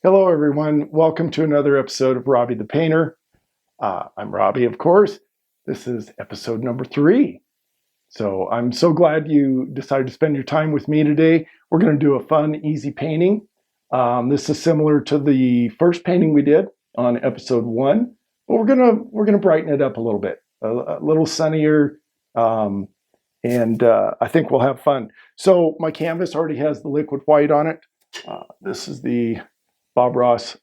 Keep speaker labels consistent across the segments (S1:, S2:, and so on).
S1: Hello, everyone. Welcome to another episode of Robbie the Painter. I'm Robbie, of course. This is episode number 3. So I'm so glad you decided to spend your time with me today. We're going to do a fun, easy painting. This is similar to the first painting we did on episode 1, but we're gonna brighten it up a little bit, a little sunnier, and I think we'll have fun. So my canvas already has the liquid white on it. This is the Bob Ross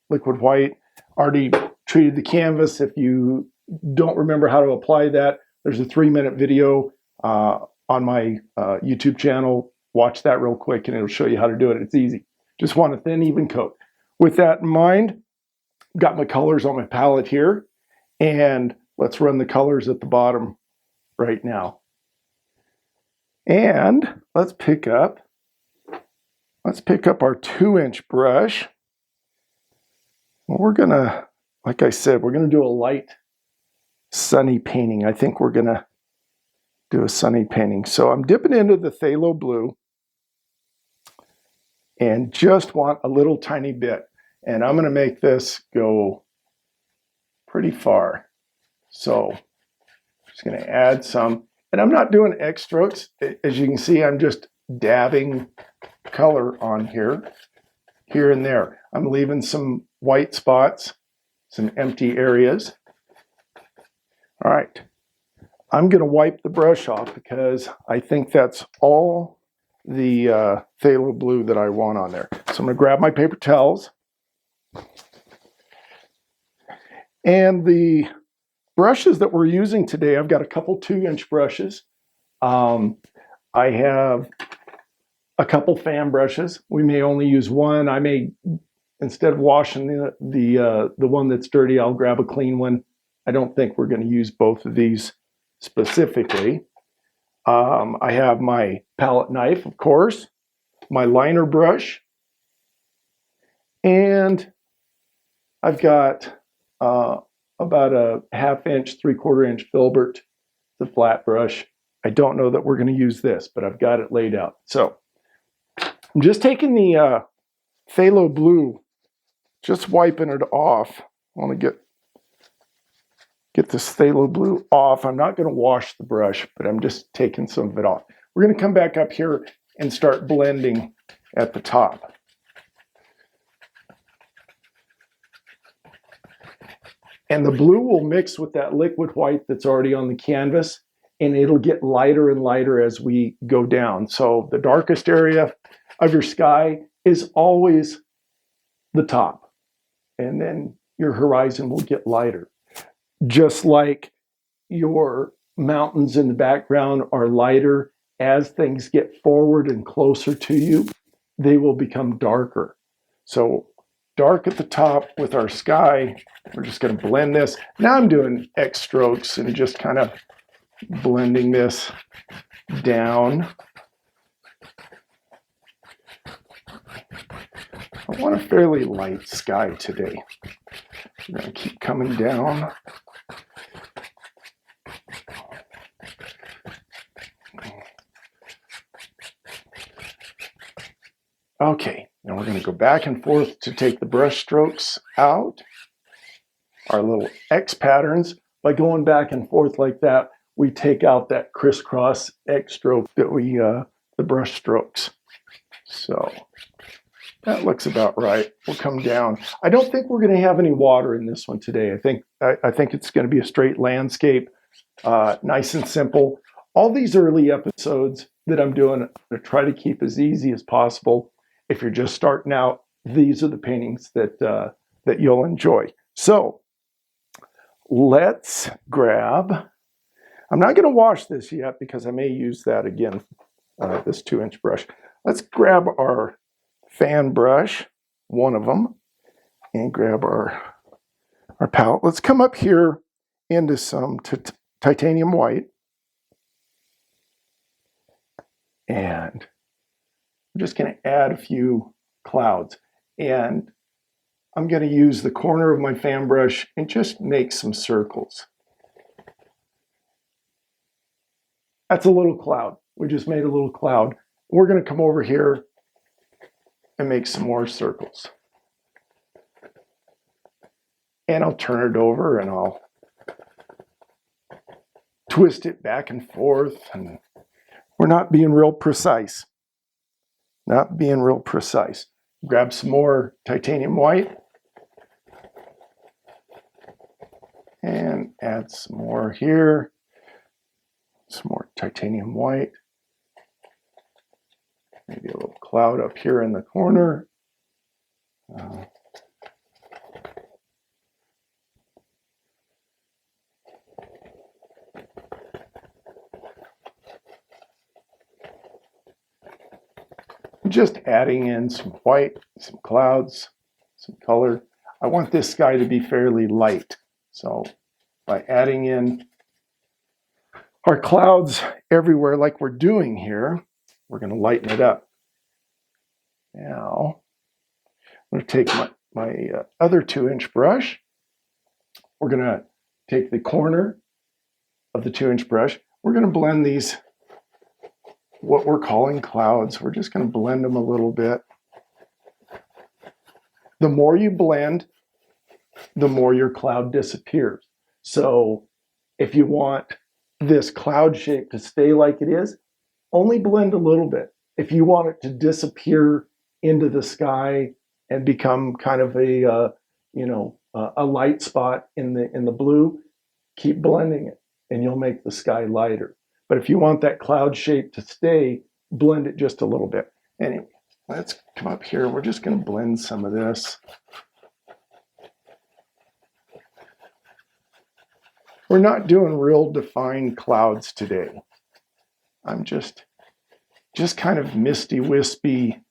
S1: liquid white. Already treated the canvas. If you don't remember how to apply that, there's a 3-minute video on my YouTube channel. Watch that real quick and it'll show you how to do it. It's easy. Just want a thin, even coat. With that in mind, got my colors on my palette here, and let's run the colors at the bottom right now. And let's pick up our 2-inch brush. We're gonna, like I said, we're gonna do a light sunny painting. I think we're gonna do a sunny painting. So I'm dipping into the phthalo blue and just want a little tiny bit. And I'm gonna make this go pretty far. So I'm just gonna add some, and I'm not doing X strokes. As you can see, I'm just dabbing color on here and there. I'm leaving some white spots, some empty areas. All right, I'm gonna wipe the brush off because I think that's all the phthalo blue that I want on there. So I'm gonna grab my paper towels. And the brushes that we're using today, I've got a couple 2-inch brushes. I have a couple fan brushes. We may only use one. I may, instead of washing the one that's dirty, I'll grab a clean one. I don't think we're going to use both of these specifically. I have my palette knife, of course, my liner brush, and I've got about a 1/2 inch, 3/4 inch filbert, the flat brush. I don't know that we're going to use this, but I've got it laid out. So I'm just taking the phthalo blue, just wiping it off. I want to get this phthalo blue off. I'm not going to wash the brush, but I'm just taking some of it off. We're going to come back up here and start blending at the top. And the blue will mix with that liquid white that's already on the canvas, and it'll get lighter and lighter as we go down. So the darkest area of your sky is always the top, and then your horizon will get lighter. Just like your mountains in the background are lighter, as things get forward and closer to you, they will become darker. So dark at the top with our sky. We're just going to blend this. Now I'm doing X strokes and just kind of blending this down. I want a fairly light sky today. I'm going to keep coming down. Okay, now we're going to go back and forth to take the brush strokes out. Our little X patterns. By going back and forth like that, we take out that crisscross X stroke that the brush strokes. So that looks about right. We'll come down. I don't think we're going to have any water in this one today. I think it's going to be a straight landscape, nice and simple. All these early episodes that I'm doing, I'm going to try to keep as easy as possible. If you're just starting out, these are the paintings that you'll enjoy. So let's grab. I'm not going to wash this yet because I may use that again. This 2-inch brush. Let's grab our fan brush, one of them, and grab our palette. Let's come up here into some titanium white. And I'm just going to add a few clouds. And I'm going to use the corner of my fan brush and just make some circles. That's a little cloud. We just made a little cloud. We're going to come over here and make some more circles. and I'll turn it over and I'll twist it back and forth, and we're not being real precise. Not being real precise. Grab some more titanium white and add some more here. Some more titanium white. Maybe a little cloud up here in the corner. Just adding in some white, some clouds, some color. I want this sky to be fairly light. So by adding in our clouds everywhere like we're doing here, we're going to lighten it up. Now, I'm going to take my other 2-inch brush. We're going to take the corner of the 2-inch brush. We're going to blend these, what we're calling clouds. We're just going to blend them a little bit. The more you blend, the more your cloud disappears. So if you want this cloud shape to stay like it is, only blend a little bit. If you want it to disappear into the sky and become kind of a light spot in the blue, keep blending it and you'll make the sky lighter. But if you want that cloud shape to stay, blend it just a little bit. Anyway, let's come up here. We're just going to blend some of this. We're not doing real defined clouds today. I'm just kind of misty wispy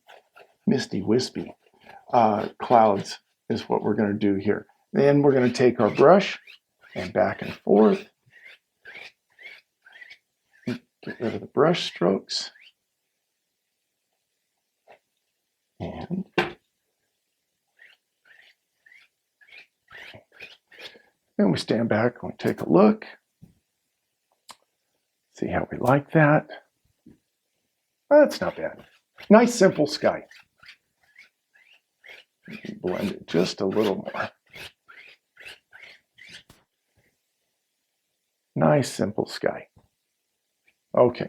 S1: clouds is what we're going to do here. Then we're going to take our brush and back and forth. Get rid of the brush strokes. And then we stand back and we take a look. See how we like that. That's not bad. Nice simple sky. Blend it just a little more. Nice simple sky. Okay.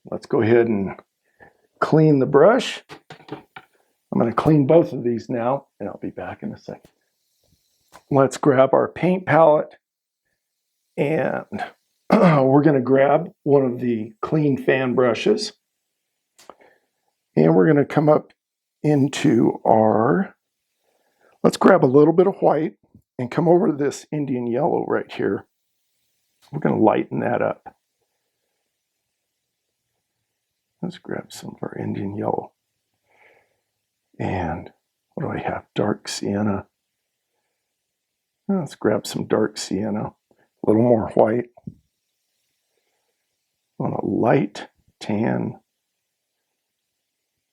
S1: Let's go ahead and clean the brush. I'm going to clean both of these now, and I'll be back in a second. Let's grab our paint palette, and we're going to grab one of the clean fan brushes, and we're going to come up into let's grab a little bit of white and come over to this Indian yellow right here. We're going to lighten that up. Let's grab some of our Indian yellow. And what do I have? Dark sienna. Let's grab some dark sienna. A little more white. On a light tan.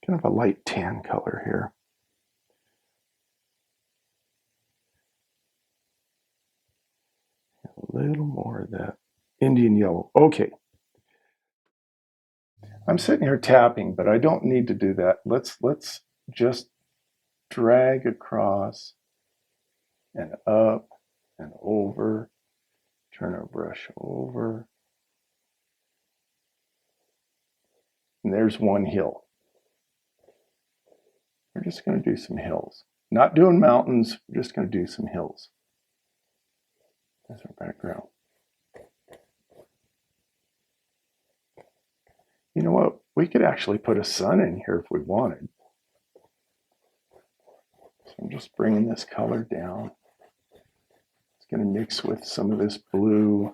S1: Kind of a light tan color here. A little more of that Indian yellow. Okay. I'm sitting here tapping, but I don't need to do that. Let's just drag across and up and over. Turn our brush over. And there's one hill. We're just going to do some hills. Not doing mountains, we're just going to do some hills. That's our background. You know what? We could actually put a sun in here if we wanted. So I'm just bringing this color down. It's going to mix with some of this blue.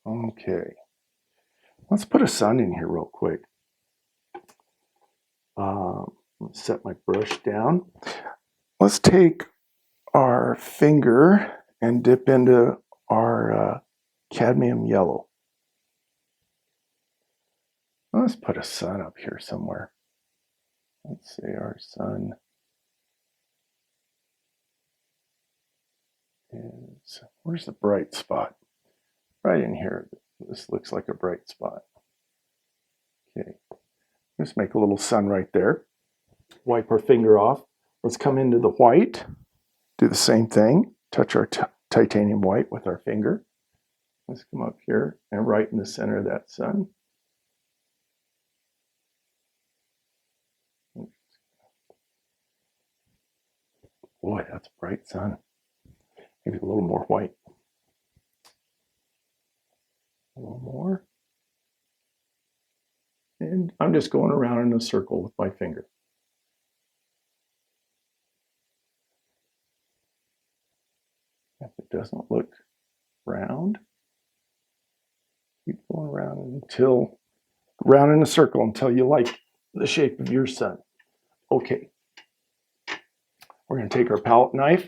S1: Okay. Let's put a sun in here real quick. Let's set my brush down. Let's take our finger and dip into our cadmium yellow. Let's put a sun up here somewhere. Let's say our sun is, where's the bright spot? Right in here. This looks like a bright spot. Okay. Just make a little sun right there. Wipe our finger off. Let's come into the white. Do the same thing. Touch our titanium white with our finger. Let's come up here and right in the center of that sun. Boy, that's a bright sun. Maybe a little more white. A little more. And I'm just going around in a circle with my finger. If it doesn't look round, keep going around in a circle until you like the shape of your sun. Okay. We're going to take our palette knife.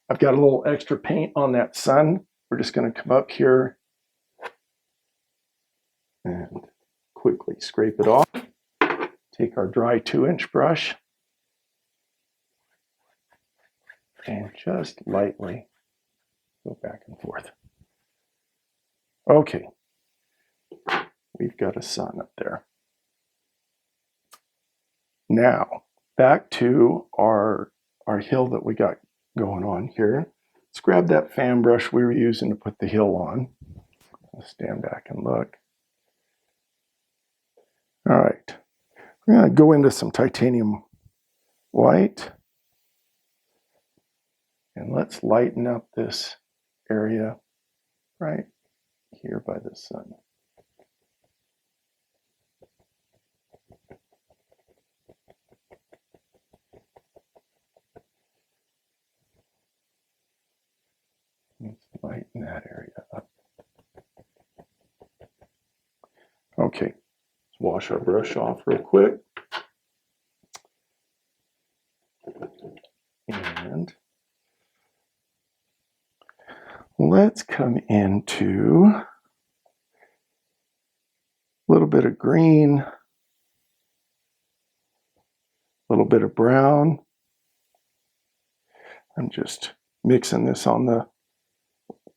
S1: I've got a little extra paint on that sun. We're just going to come up here and quickly scrape it off. Take our dry 2-inch brush and just lightly go back and forth. Okay, we've got a sun up there. Now, back to our hill that we got going on here. Let's grab that fan brush we were using to put the hill on. Let's stand back and look. All right, we're going to go into some titanium white. And let's lighten up this area right here by the sun. Let's lighten that area up. Okay, let's wash our brush off real quick. And let's come into a little bit of green, a little bit of brown. I'm just mixing this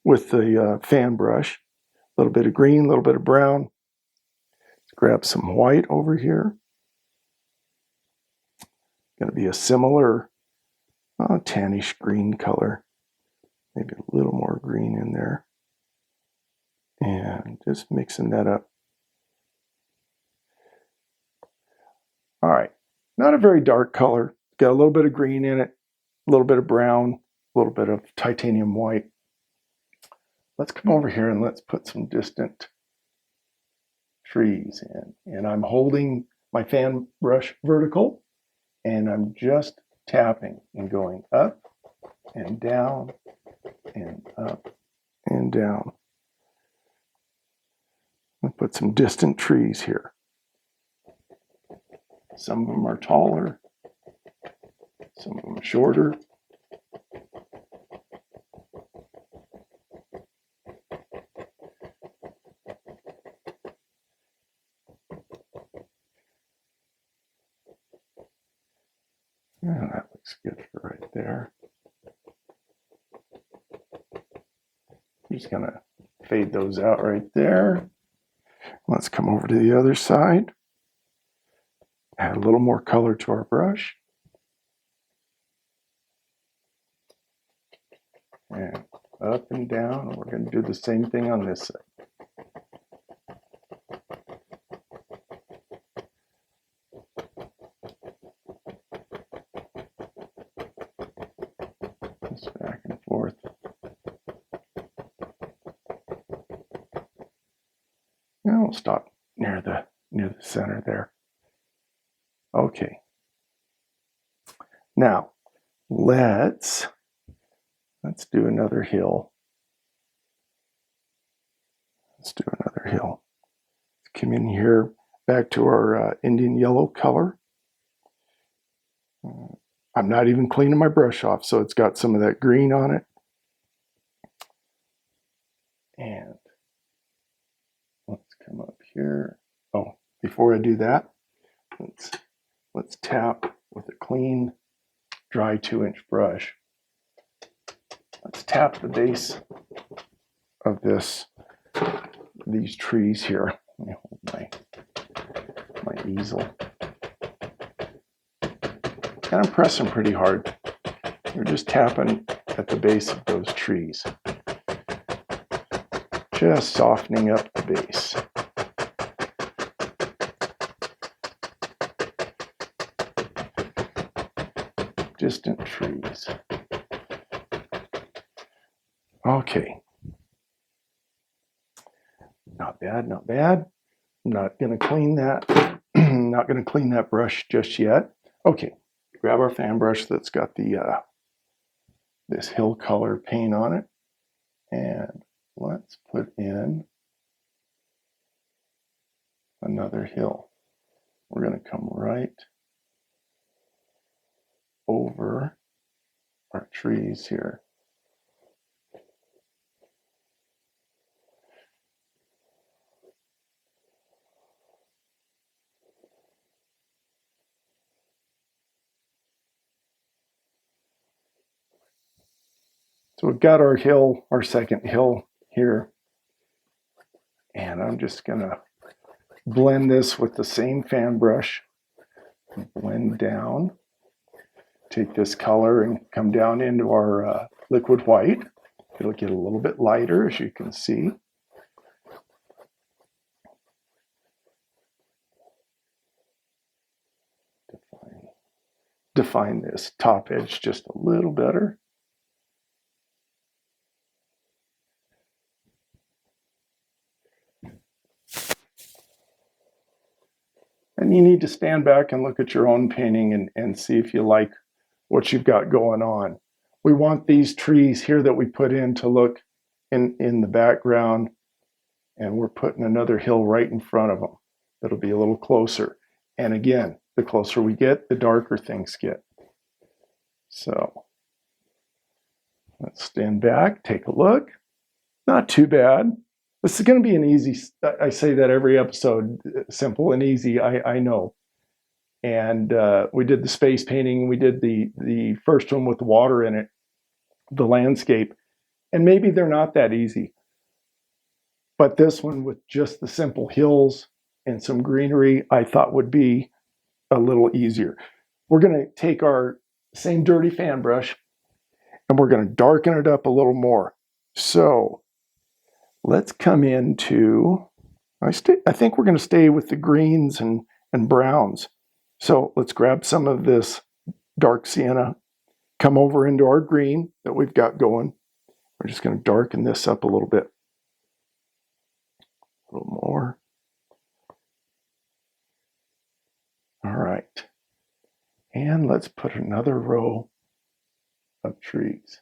S1: with the fan brush. A little bit of green, a little bit of brown. Let's grab some white over here. Going to be a similar tannish green color. Maybe a little more green in there. And just mixing that up. All right, not a very dark color. Got a little bit of green in it, a little bit of brown, a little bit of titanium white. Let's come over here and let's put some distant trees in. And I'm holding my fan brush vertical, and I'm just tapping and going up and down and up and down. I'll put some distant trees here. Some of them are taller, some of them are shorter. Yeah, that looks good for right there. I'm just gonna fade those out right there. Let's come over to the other side. Add a little more color to our brush. And up and down. And we're going to do the same thing on this side. Just back and forth. Now we'll stop near the center there. Okay. Now let's do another hill. Let's do another hill. Let's come in here back to our Indian yellow color. I'm not even cleaning my brush off, so it's got some of that green on it. And let's come up here. Oh, before I do that, let's tap with a clean, dry 2-inch brush. Let's tap the base of these trees here. Let me hold my easel. And I'm pressing pretty hard. We're just tapping at the base of those trees. Just softening up the base. Distant trees. Okay. Not bad, not bad. I'm not going to clean that. Not going to clean that brush just yet. Okay. Grab our fan brush that's got the this hill color paint on it, and let's put in another hill. We're going to come right over our trees here. So we've got our hill, our second hill here, and I'm just going to blend this with the same fan brush. Blend down. Take this color and come down into our liquid white. It'll get a little bit lighter, as you can see. Define this top edge just a little better. And you need to stand back and look at your own painting and see if you like what you've got going on. We want these trees here that we put in to look in the background, and we're putting another hill right in front of them. That'll be a little closer. And again, the closer we get, the darker things get. So let's stand back, take a look. Not too bad. This is going to be an easy, I say that every episode, simple and easy, I know. And we did the space painting, we did the first one with water in it, the landscape, and maybe they're not that easy. But this one with just the simple hills and some greenery, I thought would be a little easier. We're going to take our same dirty fan brush and we're going to darken it up a little more. So let's come into, I think we're going to stay with the greens and browns. So let's grab some of this dark sienna, come over into our green that we've got going. We're just going to darken this up a little bit. A little more. All right. And let's put another row of trees.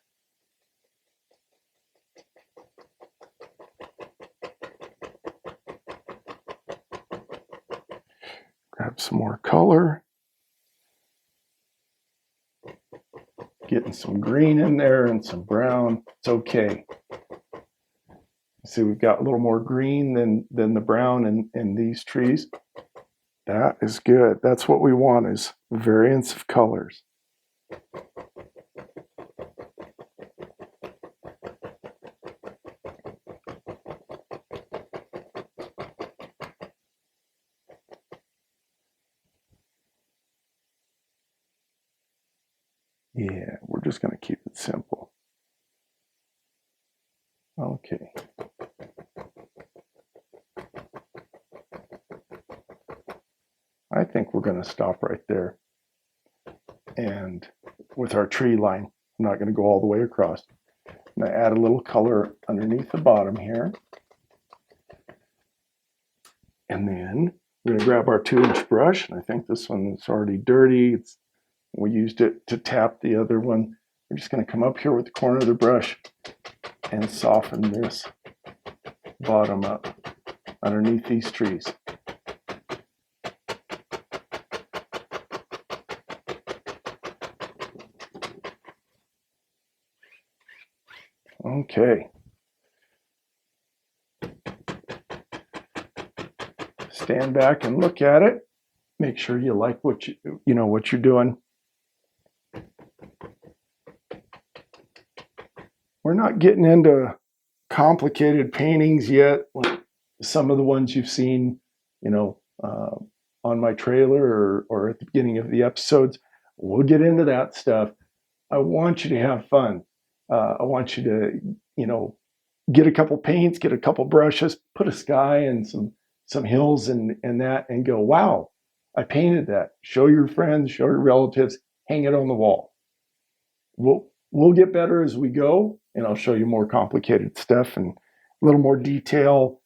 S1: Grab some more color. Getting some green in there and some brown. It's okay. See, we've got a little more green than the brown in these trees. That is good. That's what we want, is variance of colors. Yeah, we're just going to keep it simple. Okay. I think we're going to stop right there. And with our tree line, I'm not going to go all the way across. I'm going to add a little color underneath the bottom here. And then we're going to grab our 2-inch brush. And I think this one is already dirty. We used it to tap the other one. We're just going to come up here with the corner of the brush and soften this bottom up underneath these trees. Okay. Stand back and look at it. Make sure you like what what you're doing. We're not getting into complicated paintings yet, like some of the ones you've seen, on my trailer or at the beginning of the episodes. We'll get into that stuff. I want you to have fun. I want you to, get a couple paints, get a couple brushes, put a sky and some hills and that, and go, wow, I painted that. Show your friends, show your relatives, hang it on the wall. We'll get better as we go, and I'll show you more complicated stuff and a little more detail,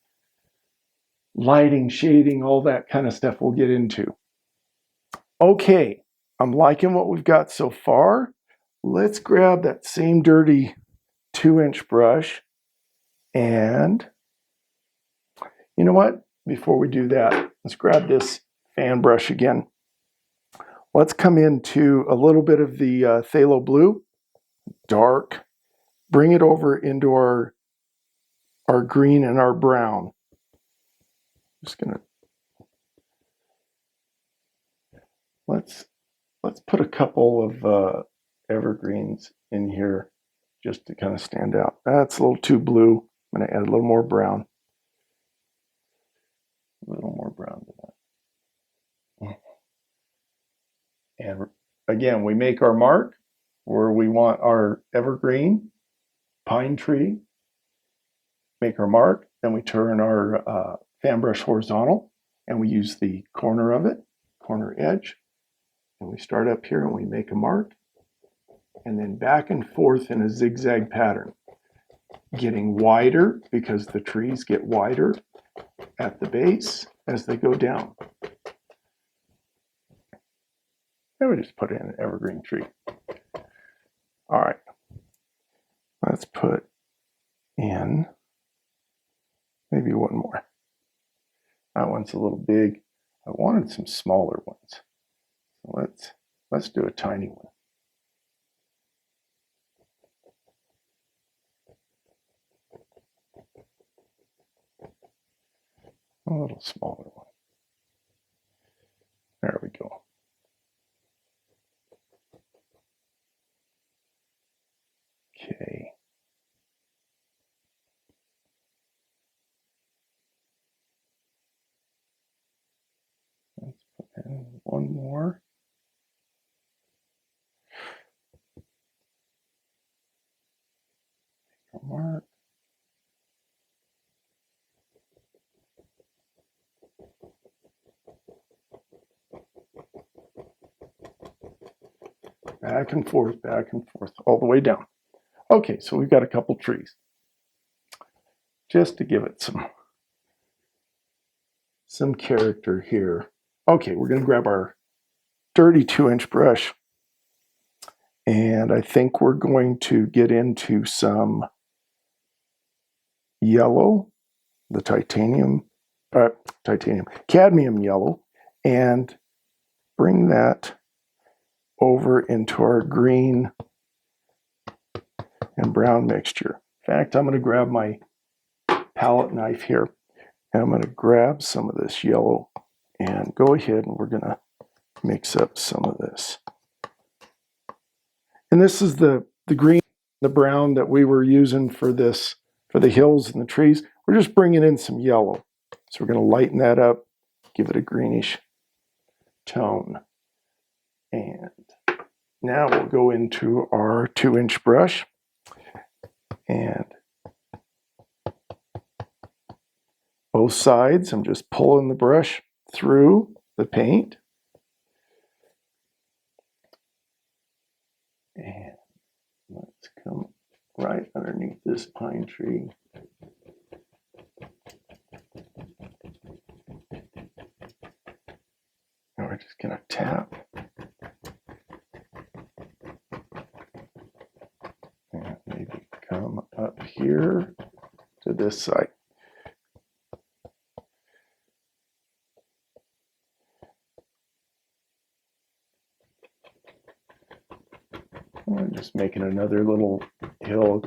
S1: lighting, shading, all that kind of stuff we'll get into. Okay, I'm liking what we've got so far. Let's grab that same dirty 2-inch brush, and you know what? Before we do that, let's grab this fan brush again. Let's come into a little bit of the phthalo blue, dark, bring it over into our green and our brown. Just gonna let's put a couple of evergreens in here just to kind of stand out. That's a little too blue. I'm going to add a little more brown. A little more brown to that. And again, we make our mark where we want our evergreen pine tree. Make our mark, then we turn our fan brush horizontal, and we use the corner of it, corner edge, and we start up here and we make a mark, and then back and forth in a zigzag pattern, getting wider because the trees get wider at the base as they go down. And we just put in an evergreen tree. All right, let's put in maybe one more. That one's a little big. I wanted some smaller ones. Let's do a tiny one. A little smaller one. There we go. Okay. Let's put in one more. Mark. Back and forth, all the way down. Okay, so we've got a couple trees. Just to give it some character here. Okay, we're going to grab our dirty 2-inch brush, and I think we're going to get into some yellow, the cadmium yellow, and bring that over into our green and brown mixture. In fact, I'm going to grab my palette knife here, and I'm going to grab some of this yellow and go ahead, and we're going to mix up some of this. And this is the green, the brown that we were using for this, for the hills and the trees. We're just bringing in some yellow. So we're going to lighten that up, give it a greenish tone. And now we'll go into our 2-inch brush, and both sides, I'm just pulling the brush through the paint. And let's come right underneath this pine tree. And we're just going to tap. And maybe come up here to this side. I'm just making another little hill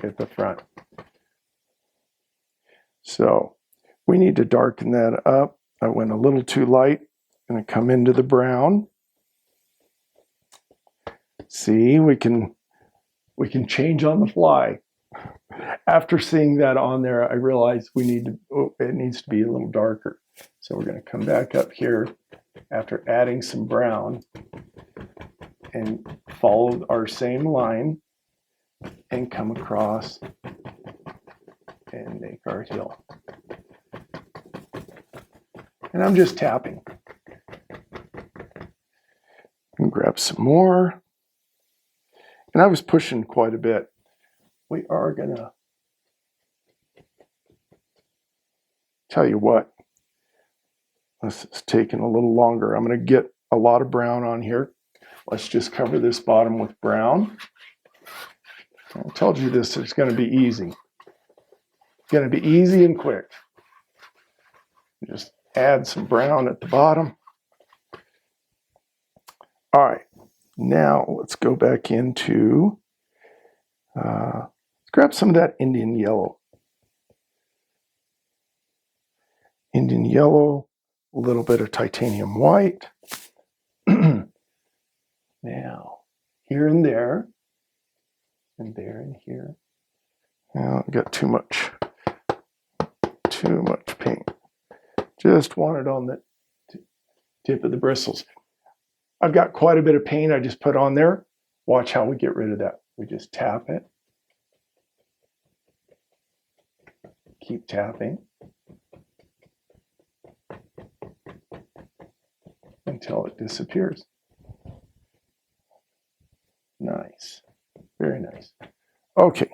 S1: at the front. So we need to darken that up. I went a little too light. I'm going to come into the brown. See, we can change on the fly. After seeing that on there, I realized it needs to be a little darker. So we're going to come back up here after adding some brown. and follow our same line and come across and make our hill. And I'm just tapping. And grab some more. And I was pushing quite a bit. We are gonna tell you what, this is taking a little longer. I'm gonna get a lot of brown on here. Let's just cover this bottom with brown. I told you this is gonna be easy. It's gonna be easy and quick. Just add some brown at the bottom. All right, now let's go back into, let's grab some of that Indian yellow. Indian yellow, a little bit of titanium white. Now, here and there and here. Now I got too much paint. Just want it on the tip of the bristles. I've got quite a bit of paint I just put on there. Watch how we get rid of that. We just tap it. Keep tapping until it disappears. Nice. Very nice. Okay.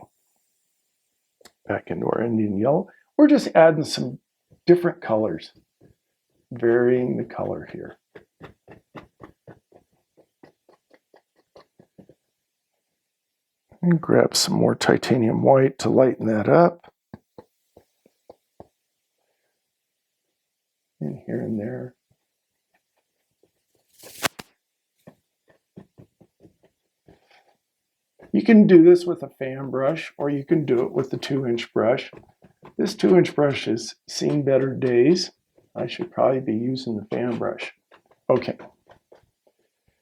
S1: Back into our Indian yellow. We're just adding some different colors, varying the color here. And grab some more titanium white to lighten that up. And here and there. You can do this with a fan brush, or you can do it with the 2-inch brush. This 2-inch brush has seen better days. I should probably be using the fan brush. Okay.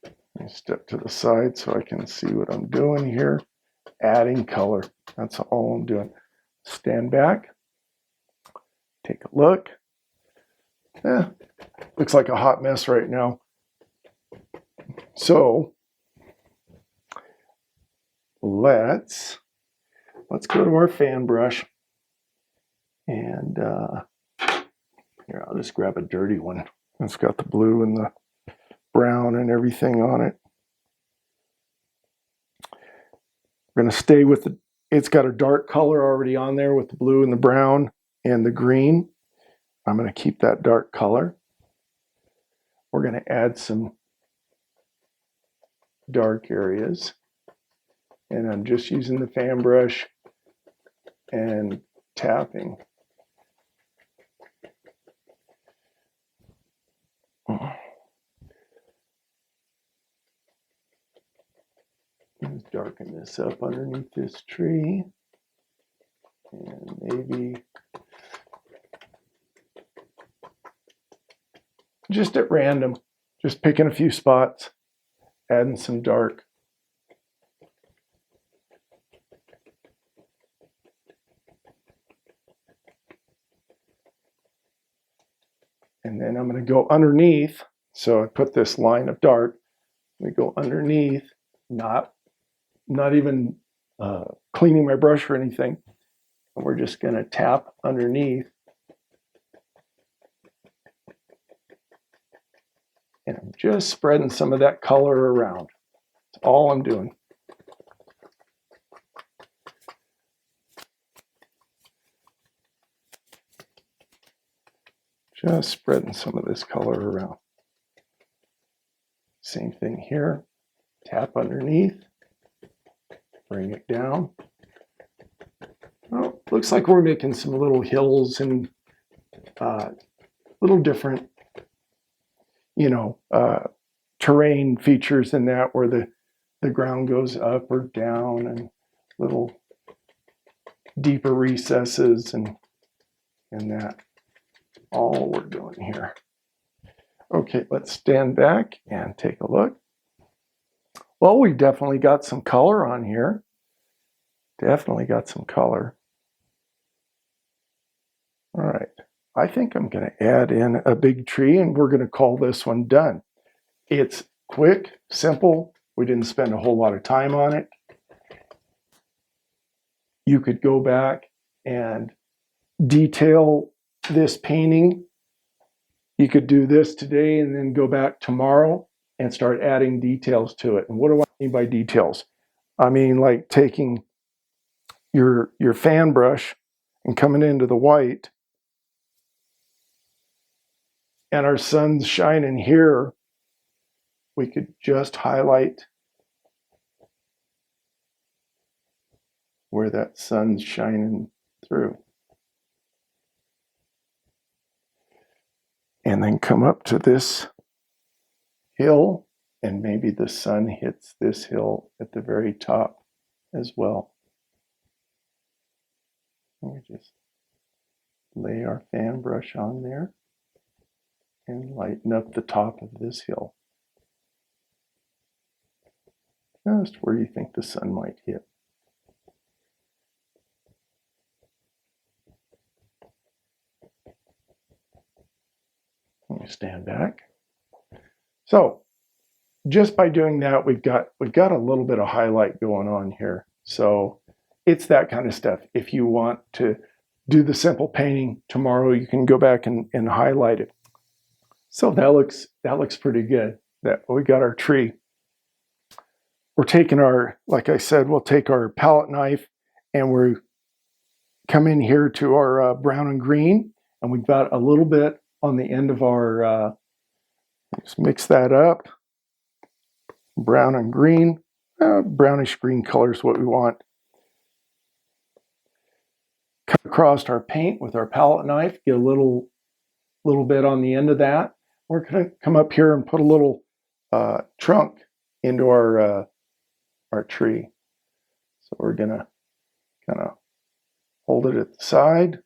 S1: Let me step to the side so I can see what I'm doing here. Adding color. That's all I'm doing. Stand back. Take a look. Looks like a hot mess right now. So let's go to our fan brush, and here, I'll just grab a dirty one. It's got the blue and the brown and everything on it. We're going to stay with it's got a dark color already on there with the blue and the brown and the green. I'm going to keep that dark color. We're going to add some dark areas. And I'm just using the fan brush and tapping. Let's darken this up underneath this tree. And maybe just at random, just picking a few spots, adding some dark. And then I'm going to go underneath. So I put this line of dark. We go underneath, not even cleaning my brush or anything. And we're just going to tap underneath. And I'm just spreading some of that color around. That's all I'm doing. Just spreading some of this color around. Same thing here. Tap underneath. Bring it down. Well, looks like we're making some little hills and little different, terrain features in that, where the ground goes up or down, and little deeper recesses and that. All we're doing here. Okay, let's stand back and take a look. Well, we definitely got some color on here. Definitely got some color. All right, I think I'm going to add in a big tree, and we're going to call this one done. It's quick, simple, We didn't spend a whole lot of time on it. You could go back and detail this painting. You could do this today and then go back tomorrow and start adding details to it. And what do I mean by details? I mean like taking your fan brush and coming into the white, and our sun's shining here. We could just highlight where that sun's shining through. And then come up to this hill, and maybe the sun hits this hill at the very top as well. And we just lay our fan brush on there and lighten up the top of this hill. Just where you think the sun might hit. Let me stand back. So just by doing that, we've got a little bit of highlight going on here. So it's that kind of stuff. If you want to do the simple painting tomorrow, you can go back and highlight it. So that looks pretty good. That we got our tree. We're taking our, like I said, we'll take our palette knife and we're come in here to our brown and green, and we've got a little bit on the end of our, let's mix that up. Brown and green, brownish green color is what we want. Cut across our paint with our palette knife, get a little bit on the end of that. We're going to come up here and put a little trunk into our tree. So we're going to kind of hold it at the side.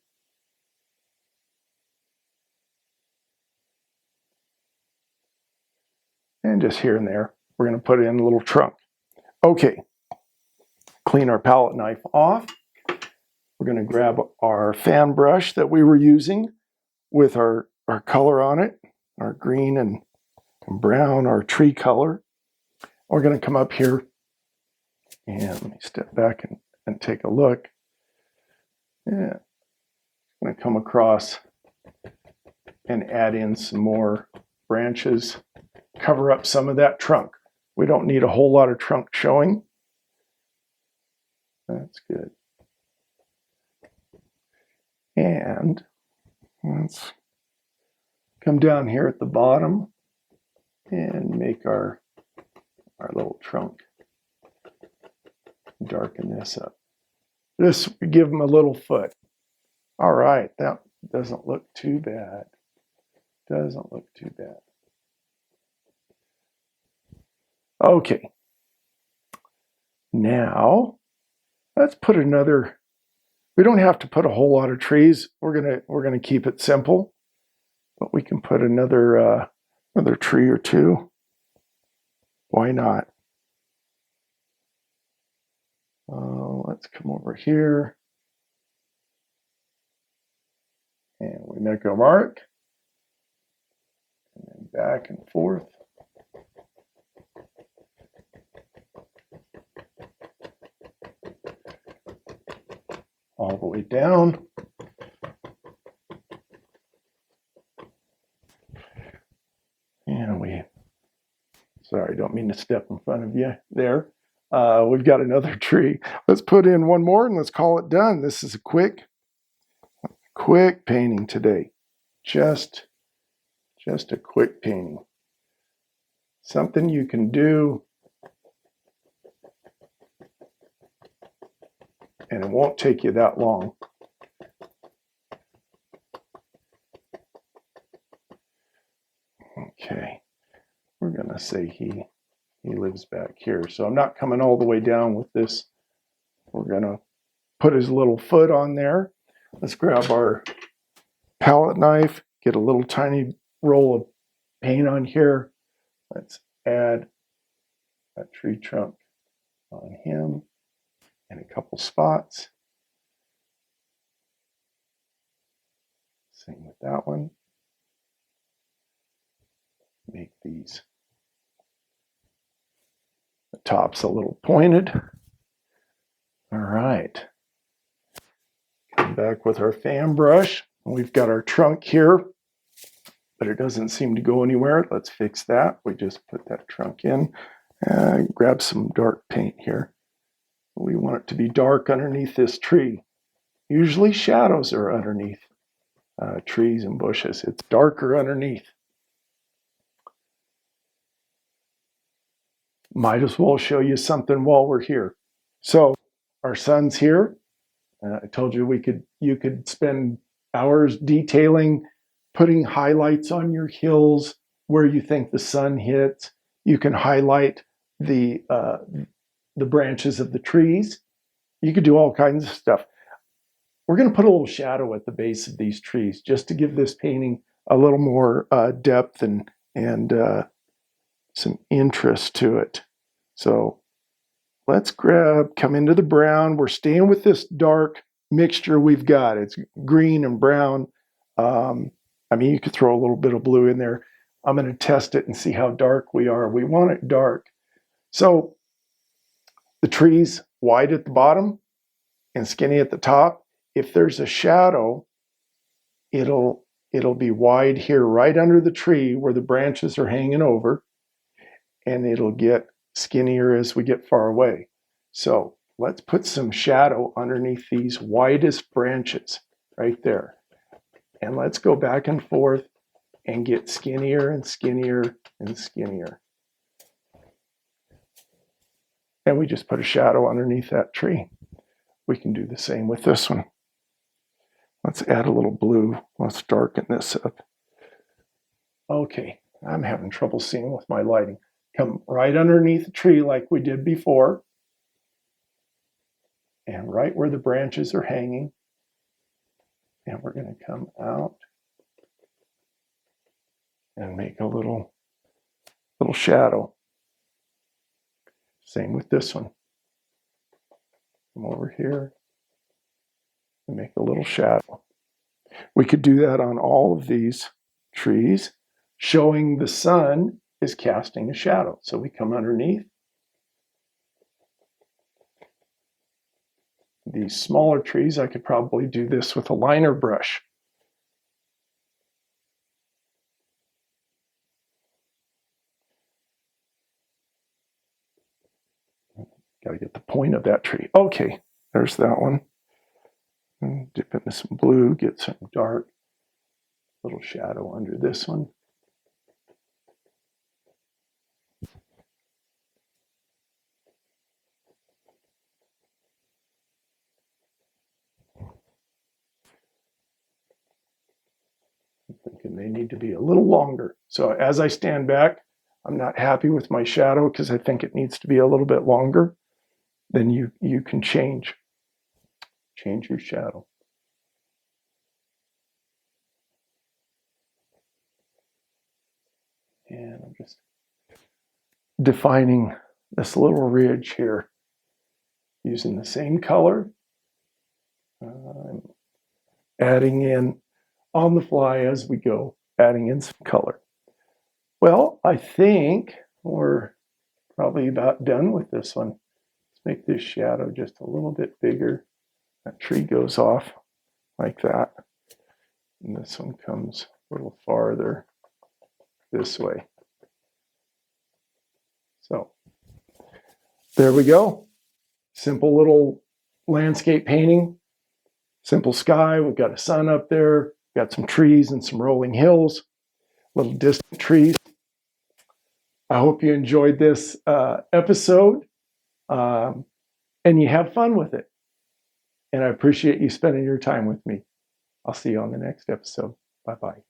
S1: And just here and there, we're going to put in a little trunk. Okay, clean our palette knife off. We're going to grab our fan brush that we were using with our color on it, our green and brown, our tree color. We're going to come up here and let me step back and take a look. Yeah, I'm going to come across and add in some more branches, cover up some of that trunk. We don't need a whole lot of trunk showing. That's good. And let's come down here at the bottom and make our little trunk. Darken this up. Just give them a little foot. All right, that doesn't look too bad. Doesn't look too bad. Okay. Now, let's put another. We don't have to put a whole lot of trees. We're gonna keep it simple, but we can put another tree or two. Why not? Let's come over here and we make a mark, and then back and forth. All the way down. And sorry, don't mean to step in front of you there. We've got another tree. Let's put in one more and let's call it done. This is a quick painting today. Just a quick painting. Something you can do and it won't take you that long. Okay, we're gonna say he lives back here. So I'm not coming all the way down with this. We're gonna put his little foot on there. Let's grab our palette knife, get a little tiny roll of paint on here. Let's add a tree trunk on him and a couple spots. Same with that one. Make these top's a little pointed. All right. Come back with our fan brush. We've got our trunk here, but it doesn't seem to go anywhere. Let's fix that. We just put that trunk in. Grab some dark paint here. We want it to be dark underneath this tree. Usually shadows are underneath trees and bushes. It's darker underneath. Might as well show you something while we're here. So our sun's here. I told you you could spend hours detailing, putting highlights on your hills where you think the sun hits. You can highlight the branches of the trees. You could do all kinds of stuff. We're going to put a little shadow at the base of these trees just to give this painting a little more depth and some interest to it. So let's come into the brown. We're staying with this dark mixture we've got. It's green and brown. I mean, you could throw a little bit of blue in there. I'm going to test it and see how dark we are. We want it dark. So the tree's wide at the bottom and skinny at the top. If there's a shadow, it'll be wide here right under the tree where the branches are hanging over, and it'll get skinnier as we get far away. So let's put some shadow underneath these widest branches right there. And let's go back and forth and get skinnier and skinnier and skinnier. And we just put a shadow underneath that tree. We can do the same with this one. Let's add a little blue. Let's darken this up. Okay, I'm having trouble seeing with my lighting. Come right underneath the tree like we did before. And right where the branches are hanging. And we're going to come out and make a little shadow. Same with this one. Come over here and make a little shadow. We could do that on all of these trees, showing the sun is casting a shadow. So we come underneath. These smaller trees, I could probably do this with a liner brush. Got to get the point of that tree. Okay, there's that one. And dip into some blue, get some dark, little shadow under this one. I'm thinking they need to be a little longer. So as I stand back, I'm not happy with my shadow because I think it needs to be a little bit longer. Then you can change your shadow. And I'm just defining this little ridge here using the same color. I'm adding in on the fly as we go, adding in some color. Well, I think we're probably about done with this one. Let's make this shadow just a little bit bigger. That tree goes off like that. And this one comes a little farther this way. So there we go. Simple little landscape painting. Simple sky. We've got a sun up there. Got some trees and some rolling hills. Little distant trees. I hope you enjoyed this episode and you have fun with it. And I appreciate you spending your time with me. I'll see you on the next episode. Bye-bye.